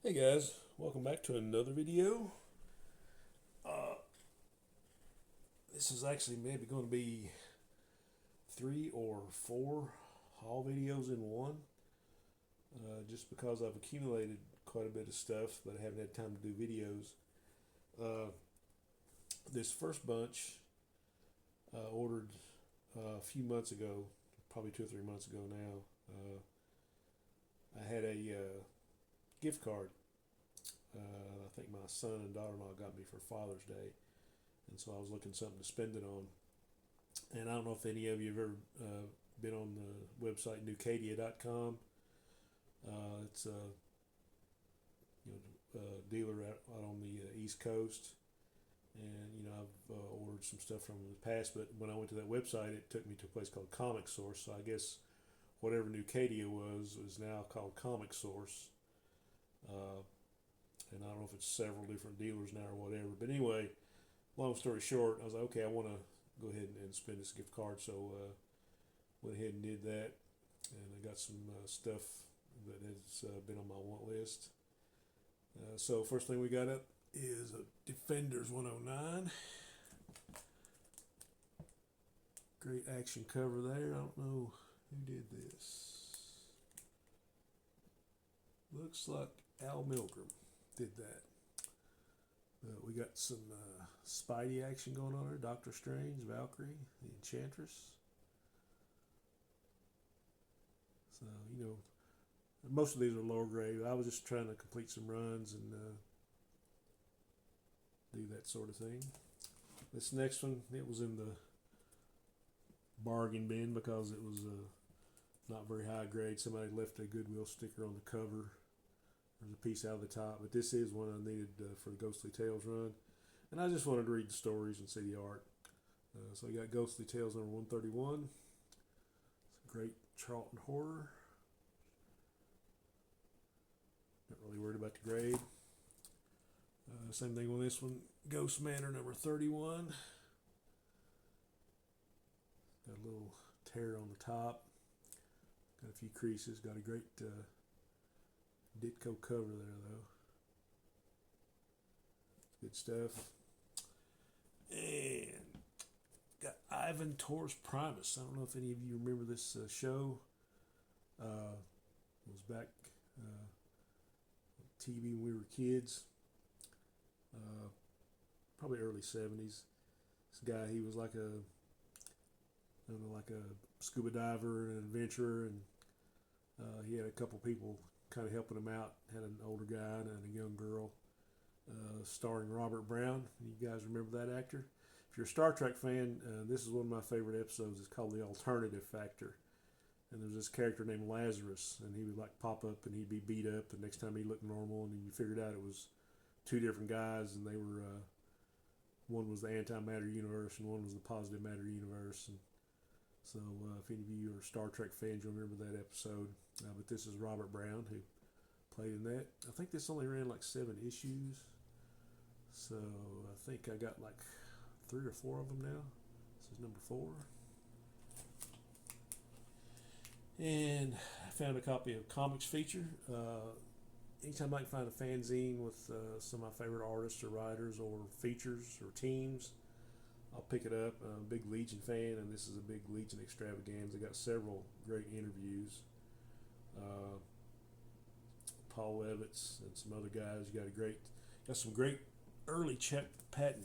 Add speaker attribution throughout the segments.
Speaker 1: Hey guys, welcome back to another video. Uh, this is actually maybe going to be 3 or 4 haul videos in one, just because I've accumulated quite a bit of stuff, but I haven't had time to do videos. Uh, this first bunch ordered a few months ago, probably 2 or 3 months ago now. I had a gift card. I think my son and daughter-in-law got me for Father's Day, and so I was looking something to spend it on. And I don't know if any of you have ever been on the website newcadia.com. It's a dealer out on the East Coast, and I've ordered some stuff from them in the past. But when I went to that website, it took me to a place called Comic Source. So I guess whatever Newcadia was now called Comic Source. Uh, and I don't know if it's several different dealers now or whatever. But anyway, long story short, I was like, okay, I want to go ahead and spend this gift card. So went ahead and did that, and I got some stuff that has been on my want list. So first thing we got up is a Defenders 109. Great action cover there. I don't know who did this. Looks like Al Milgrom did that. We got some Spidey action going on there. Doctor Strange, Valkyrie, the Enchantress. So, most of these are lower grade. I was just trying to complete some runs and do that sort of thing. This next one, it was in the bargain bin because it was not very high grade. Somebody left a Goodwill sticker on the cover. There's a piece out of the top, but this is one I needed for the Ghostly Tales run. And I just wanted to read the stories and see the art. So I got Ghostly Tales number 131. It's a great Charlton horror. Not really worried about the grade. Same thing with this one. Ghost Manor number 31. Got a little tear on the top. Got a few creases. Got a great Ditko cover there though. Good stuff. And got Ivan Taurus Primus. I don't know if any of you remember this show. It was back on TV when we were kids. Probably early 70s. This guy, he was like like a scuba diver and an adventurer, and he had a couple people kind of helping him out. Had an older guy and a young girl, starring Robert Brown. You guys remember that actor? If you're a Star Trek fan, this is one of my favorite episodes. It's called The Alternative Factor. And there's this character named Lazarus, and he would like pop up and he'd be beat up, and next time he looked normal, and you figured out it was two different guys, and they were one was the antimatter universe and one was the positive matter universe. And so if any of you are Star Trek fans, you'll remember that episode. But this is Robert Brown who played in that. I think this only ran like 7 issues, so I think I got like 3 or 4 of them now. This is number 4. And I found a copy of Comics Feature. Anytime I can find a fanzine with some of my favorite artists or writers or features or teams, I'll pick it up. I'm a big Legion fan, and this is a big Legion extravaganza. Got several great interviews. Uh, Paul Levitz and some other guys. Got some great early Chuck Patton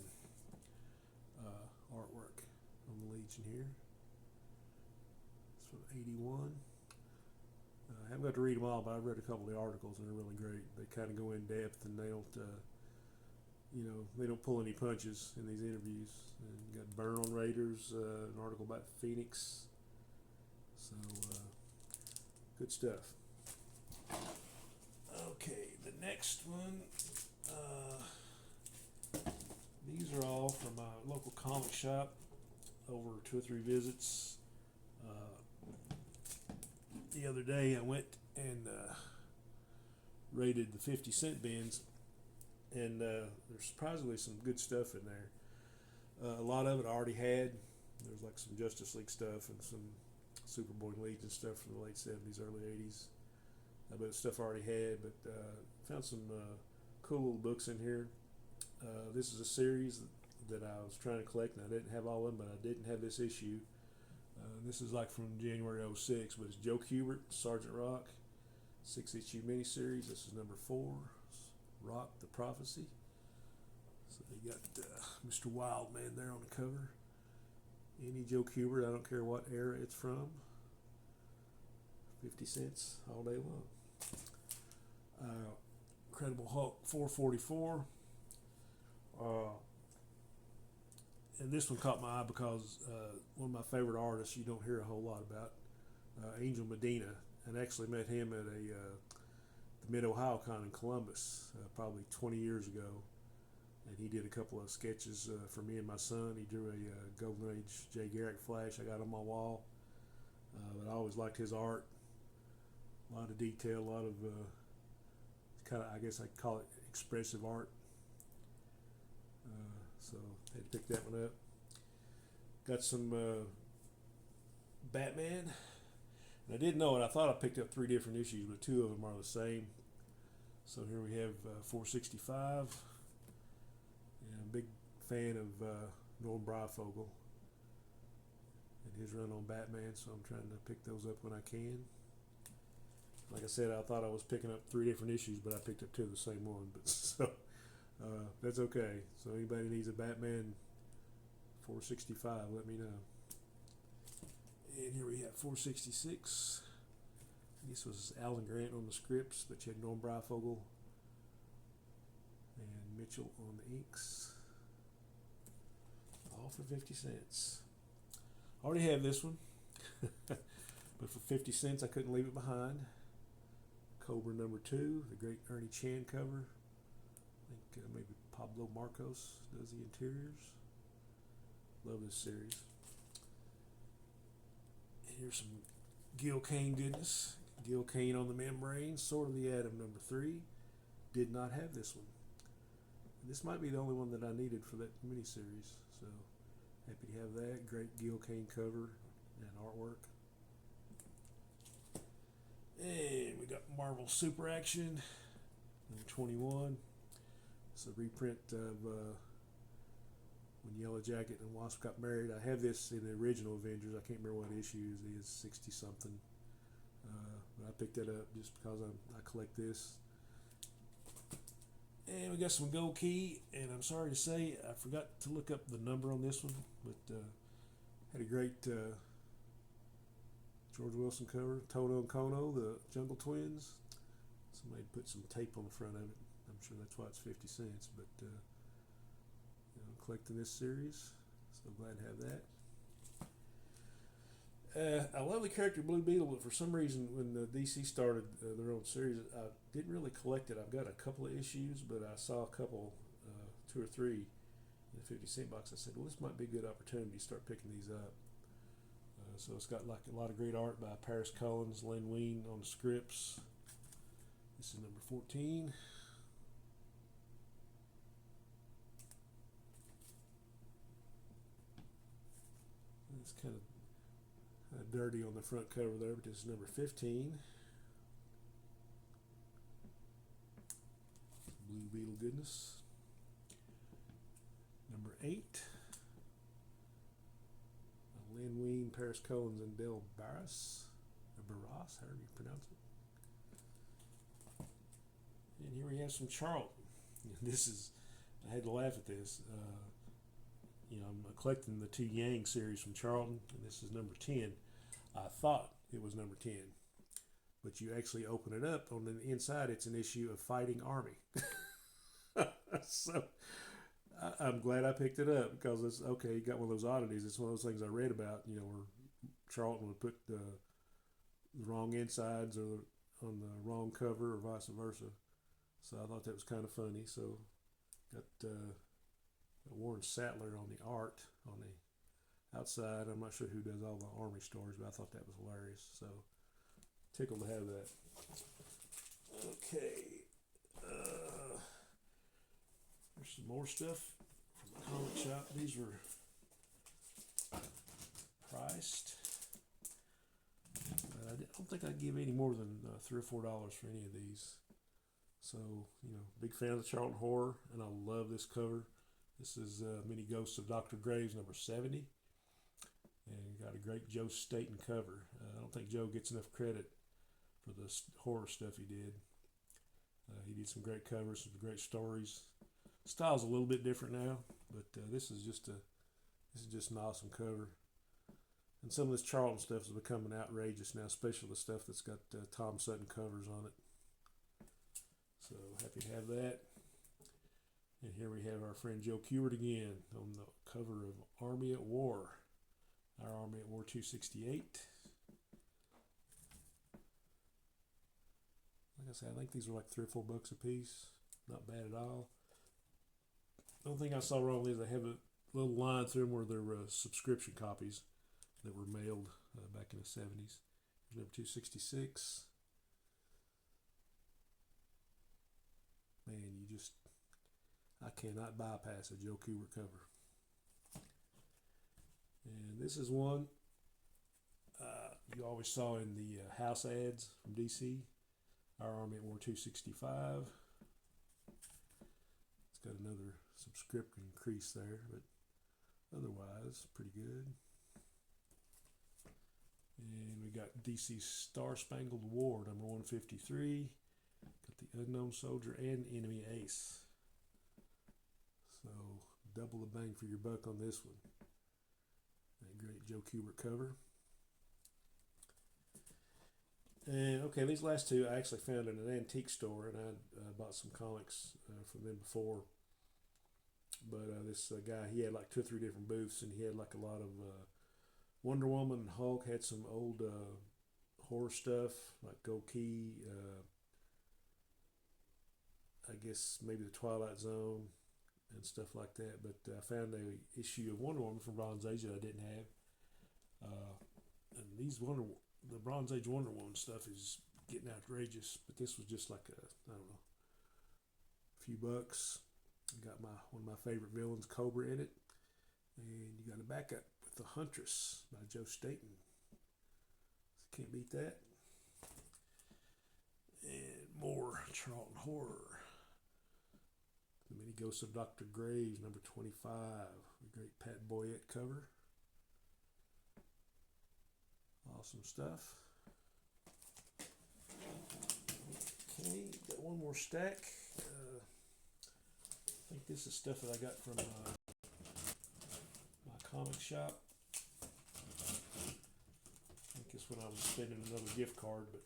Speaker 1: artwork on the Legion here. It's from '81. I haven't got to read them all, but I've read a couple of the articles, and they're really great. They kind of go in depth, and they don't pull any punches in these interviews. And you got Burn on Raiders, an article about Phoenix. So, good stuff. Okay, the next one. These are all from my local comic shop over 2 or 3 visits. The other day I went and raided the 50-cent bins, and there's surprisingly some good stuff in there. A lot of it I already had. There's like some Justice League stuff and some Superboy and Legion stuff from the late 70s, early 80s. but stuff I already had. But found some cool little books in here. This is a series that I was trying to collect, and I didn't have all of them, but I didn't have this issue. This is like from January '06, but it's Joe Kubert, Sergeant Rock, 6-issue miniseries. This is number 4, Rock the Prophecy. So they got Mr. Wildman there on the cover. Any Joe Kubert, I don't care what era it's from. 50 cents all day long. Incredible Hulk 444. And this one caught my eye because one of my favorite artists you don't hear a whole lot about, Angel Medina, and actually met him at the Mid-Ohio Con in Columbus probably 20 years ago. And he did a couple of sketches for me and my son. He drew a Golden Age Jay Garrick flash I got on my wall. But I always liked his art. A lot of detail, a lot of kind of, I guess I'd call it expressive art. So I had to pick that one up. Got some Batman. And I didn't know it. I thought I picked up 3 different issues, but 2 of them are the same. So here we have 465. And I'm a big fan of Norm Breyfogle and his run on Batman, so I'm trying to pick those up when I can. Like I said, I thought I was picking up 3 different issues, but I picked up 2 of the same one. But so that's okay. So anybody needs a Batman 465, let me know. And here we have 466. This was Alan Grant on the scripts, but you had Norm Breyfogle and Mitchell on the inks. All for 50 cents. I already have this one, but for 50 cents I couldn't leave it behind. Cobra number 2, the great Ernie Chan cover. I think maybe Pablo Marcos does the interiors. Love this series. And here's some Gil Kane goodness. Gil Kane on the membrane, Sword of the Atom number 3. Did not have this one. And this might be the only one that I needed for that miniseries. So happy to have that. Great Gil Kane cover and artwork. And we got Marvel Super Action number 21. It's a reprint of when Yellow Jacket and Wasp got married. I have this in the original Avengers. I can't remember what issue it is, 60 something. But I picked that up just because I collect this. And we got some Gold Key, and I'm sorry to say I forgot to look up the number on this one, but had a great George Wilson cover. Toto and Kono, the Jungle Twins. Somebody put some tape on the front of it. I'm sure that's why it's 50 cents, but collecting this series, so glad to have that. I love the character Blue Beetle, but for some reason when the DC started their own series, I didn't really collect it. I've got a couple of issues, but I saw a couple, 2 or 3 in the 50 cent box. I said, well, this might be a good opportunity to start picking these up. So it's got like a lot of great art by Paris Collins, Len Wein on the scripts. This is number 14. It's kind of dirty on the front cover there, but this is number 15. Blue Beetle goodness. Number 8. Len Wein, Paris Collins, and Del Barras, or Barras, however you pronounce it. And here we have some Charlton. This is, I had to laugh at this. I'm collecting the 2 Yang series from Charlton, and this is number 10. I thought it was number 10, but you actually open it up, on the inside it's an issue of Fighting Army. So I'm glad I picked it up, because it's okay. You got one of those oddities. It's one of those things I read about, where Charlton would put the wrong insides or on the wrong cover or vice versa. So I thought that was kind of funny. So got Warren Sattler on the art on the outside. I'm not sure who does all the Army stories, but I thought that was hilarious. So tickled to have that. Okay. There's some more stuff from the comic shop. These were priced. don't think I'd give any more than $3 or $4 for any of these. So, big fan of the Charlton Horror, and I love this cover. This is Many Ghosts of Dr. Graves, number 70. And got a great Joe Staten cover. I don't think Joe gets enough credit for the horror stuff he did. He did some great covers, some great stories. Style's a little bit different now, but this is just an awesome cover. And some of this Charlton stuff is becoming outrageous now, especially the stuff that's got Tom Sutton covers on it. So happy to have that. And here we have our friend Joe Kubert again on the cover of Army at War. Our Army at War 268. Like I said, I think these were like $3 or $4 a piece. Not bad at all. The only thing I saw wrong is they have a little line through them where there were subscription copies that were mailed back in the 70s. Here's number 266. Man, I cannot bypass a Joe Kubert cover. And this is one you always saw in the house ads from DC. Our Army at War 265. It's got another subscription crease there, but otherwise pretty good. And we got DC Star Spangled War, number 153. Got the Unknown Soldier and Enemy Ace. So double the bang for your buck on this one. A great Joe Kubert cover. And okay, these last two I actually found in an antique store, and I bought some comics from them before. But this guy, he had like 2 or 3 different booths, and he had like a lot of Wonder Woman and Hulk. Had some old horror stuff like Gold Key. I guess maybe the Twilight Zone and stuff like that. But I found a issue of Wonder Woman from Bronze Age that I didn't have. And the Bronze Age Wonder Woman stuff is getting outrageous, but this was just like a few bucks. Got one of my favorite villains, Cobra, in it, and you got a backup with the Huntress by Joe Staten. Can't beat that. And more Charlton Horror. The Many Ghosts of Dr. Graves, number 25. A great Pat Boyette cover. Awesome stuff. Okay, got one more stack. I think this is stuff that I got from my comic shop. I think it's when I was spending another gift card, but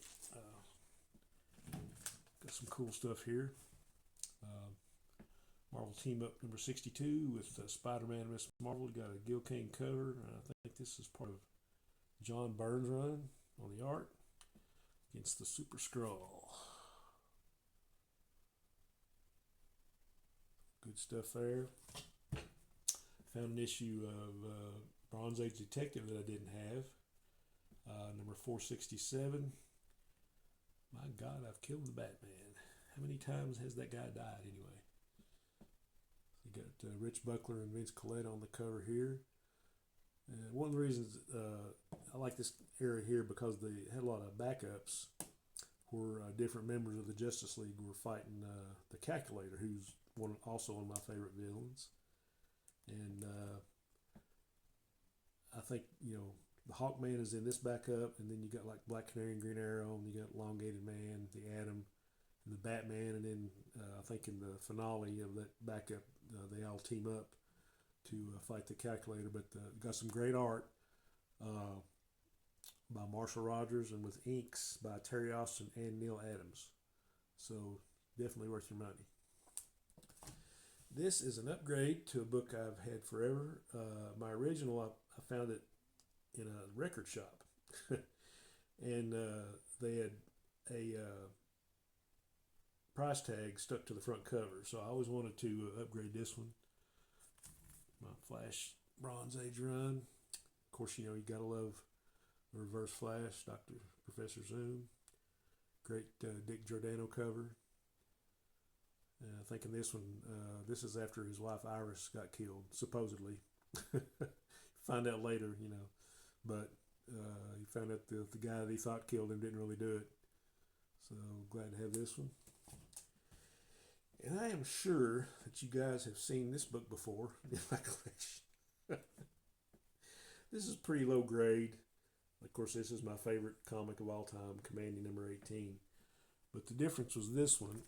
Speaker 1: got some cool stuff here. Marvel Team Up number 62 with Spider-Man and Miss Marvel. Got a Gil Kane cover. I think this is part of John Byrne's run on the art against the Super Skrull. Good stuff there. Found an issue of Bronze Age Detective that I didn't have. Number 467. My God, I've killed the Batman. How many times has that guy died anyway? You got Rich Buckler and Vince Collette on the cover here. And one of the reasons I like this area here because they had a lot of backups where different members of the Justice League were fighting the Calculator, who's also one of my favorite villains. And I think, the Hawkman is in this backup, and then you got like Black Canary and Green Arrow, and you got Elongated Man, the Atom, and the Batman, and then I think in the finale of that backup, they all team up to fight the Calculator. But got some great art by Marshall Rogers and with inks by Terry Austin and Neil Adams. So definitely worth your money. This is an upgrade to a book I've had forever. My original, I found it in a record shop. And they had a price tag stuck to the front cover. So I always wanted to upgrade this one. My Flash Bronze Age run. Of course, you gotta love the Reverse Flash, Professor Zoom. Great Dick Giordano cover. I think in this one, this is after his wife Iris got killed, supposedly. Find out later, But He found out the guy that he thought killed him didn't really do it. So glad to have this one. And I am sure that you guys have seen this book before in my collection. This is pretty low grade. Of course, this is my favorite comic of all time, Commanding number 18. But the difference was this one,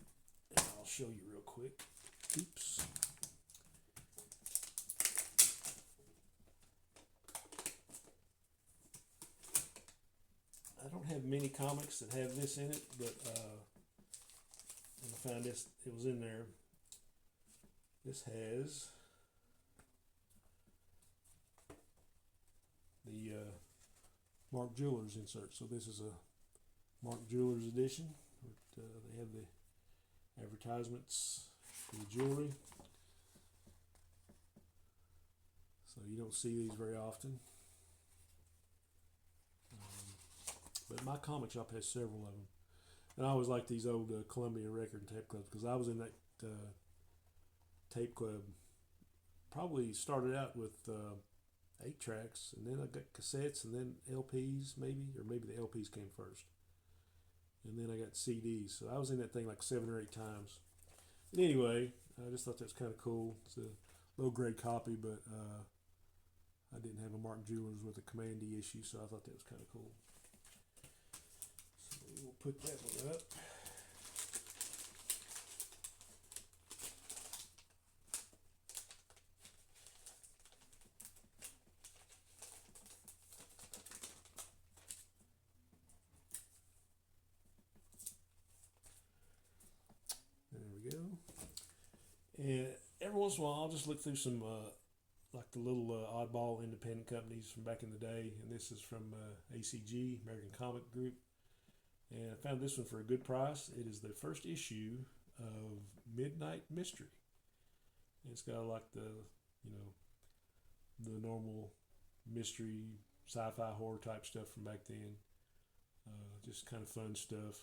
Speaker 1: and I'll show you real quick. Oops. I don't have many comics that have this in it, but when I found this, it was in there. This has the Mark Jewelers insert. So this is a Mark Jewelers edition. But, they have the advertisements for the jewelry. So you don't see these very often. But my comic shop has several of them. And I always like these old Columbia record and tape clubs because I was in that tape club. Probably started out with 8 tracks, and then I got cassettes, and then LPs maybe, or maybe the LPs came first. And then I got CDs. So I was in that thing like 7 or 8 times. But anyway, I just thought that was kind of cool. It's a low grade copy, but I didn't have a Martin Jewelers with a Commandee issue, so I thought that was kind of cool. So we'll put that one up. And every once in a while, I'll just look through some, like the little oddball independent companies from back in the day. And this is from ACG, American Comic Group. And I found this one for a good price. It is the first issue of Midnight Mystery. And it's got like the, the normal mystery, sci-fi horror type stuff from back then. Just kind of fun stuff.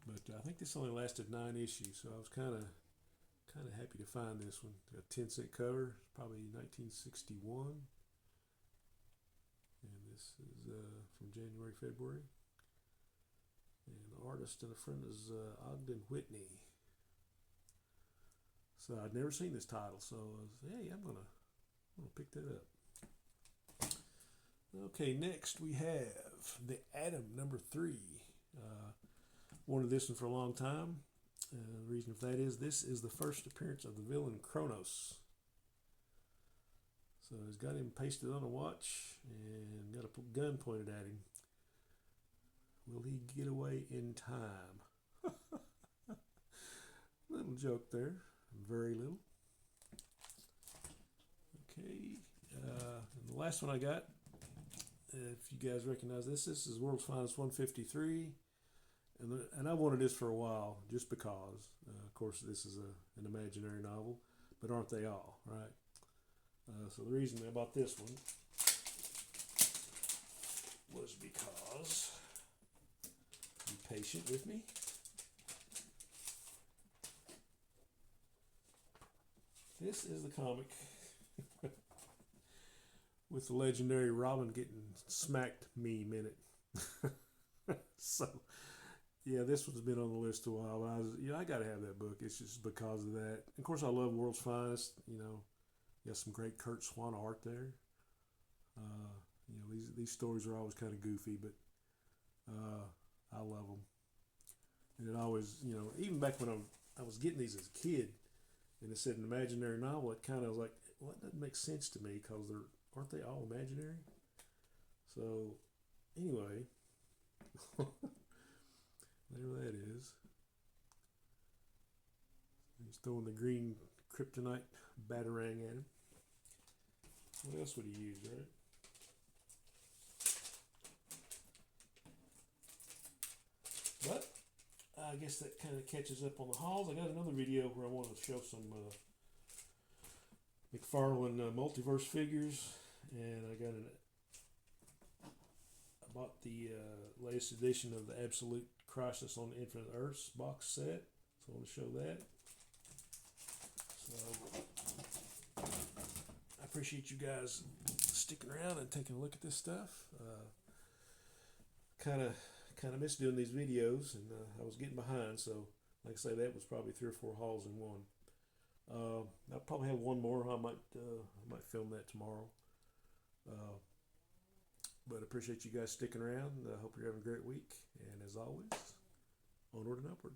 Speaker 1: But I think this only lasted 9 issues, so I was kind of happy to find this one. A 10-cent cover, probably 1961. And this is from January, February. And the artist and the friend is Ogden Whitney. So I'd never seen this title, so I was, hey, I'm gonna pick that up. Okay, next we have The Atom number 3. Wanted this one for a long time. The reason for that is this is the first appearance of the villain Kronos. So he's got him pasted on a watch and got a gun pointed at him. Will he get away in time? Little joke there. Very little. Okay. And the last one I got, if you guys recognize this is World's Finest 153. And I wanted this for a while just because. Of course, this is an imaginary novel, but aren't they all, right? So the reason I bought this one was because, be patient with me. This is the comic with the legendary Robin getting smacked meme in it. So, yeah, this one's been on the list a while. But I got to have that book. It's just because of that. Of course, I love World's Finest. You got some great Kurt Swan art there. These stories are always kind of goofy, but I love them. And it always, even back when I was getting these as a kid, and it said an imaginary novel, it kind of was like, well, that doesn't make sense to me because aren't they all imaginary? So, anyway. There that is. He's throwing the green kryptonite batarang at him. What else would he use, right? But I guess that kind of catches up on the hauls. I got another video where I want to show some McFarlane multiverse figures, and I bought the latest edition of the Absolute Crisis on Infinite Earths box set, so I want to show that. So I appreciate you guys sticking around and taking a look at this stuff. Kind of miss doing these videos, and I was getting behind. So, like I say, that was probably 3 or 4 hauls in one. I'll probably have one more. I might film that tomorrow. Uh, but I appreciate you guys sticking around. I hope you're having a great week. And as always, onward and upward.